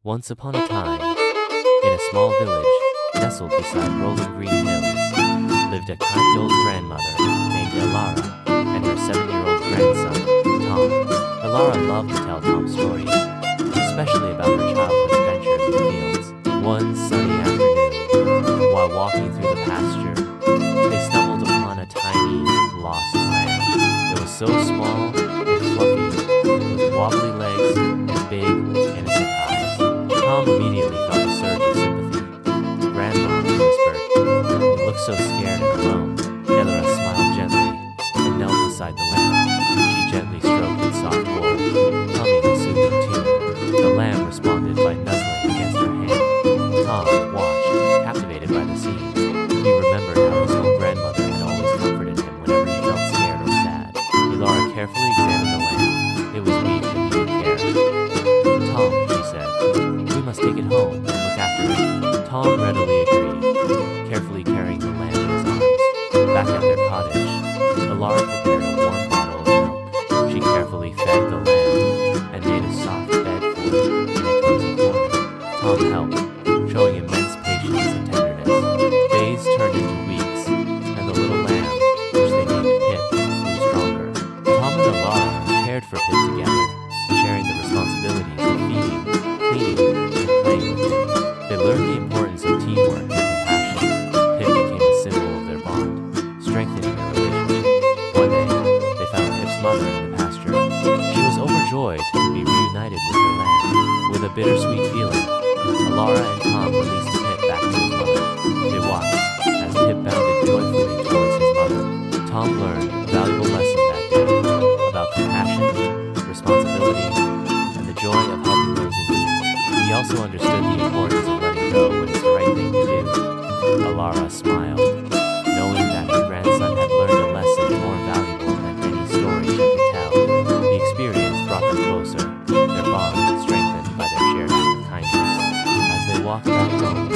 Once upon a time, in a small village nestled beside rolling green hills, lived a kind old grandmother named Elara and her 7-year-old grandson, Tom. Elara loved to tell Tom stories, especially about her childhood adventures in the fields. One sunny afternoon, while walking through the pasture, they stumbled upon a tiny, lost lamb. It was so small and fluffy, with wobbly legs and big, innocent eyes. Tom immediately felt a surge of sympathy. "Grandma," he whispered, "you look so scared and alone." Elara smiled gently and knelt beside the lamb. She gently stroked its soft wool, humming a soothing tune. The lamb responded by nuzzling against her hand. Tom watched, captivated by the scene. He remembered how his own grandmother had always comforted him whenever he felt scared or sad. Elara carefully examined the lamb. It was weak and needed care. "Tom," she said, "we must take it home and look after it." Tom readily agreed, carefully carrying the lamb in his arms. Back at their cottage, Elara prepared a warm bottle of milk. She carefully fed the lamb and made a soft bed for it in a cozy corner. Tom helped, showing immense patience and tenderness. Days turned into weeks, and the little lamb, which they named Pip, grew stronger. Tom and Elara cared for Pip together, sharing the responsibilities of feeding, cleaning, and playing with him. They learned the importance of teamwork and compassion. Pip became a symbol of their bond, strengthening their relationship. One day, they found Pip's mother in the pasture. She was overjoyed to be reunited with her lamb. With a bittersweet feeling, Elara and Tom released Pip back to his mother. They watched as Pip bounded joyfully towards his mother. Tom learned a valuable lesson that day about compassion, responsibility, and the joy of helping those in need. He also understood the importance of letting go when it's the right thing to do. Elara smiled, knowing that her grandson had learned a lesson more valuable than any story she could tell. The experience brought them closer, their bond strengthened by their shared act of kindness. As they walked back home,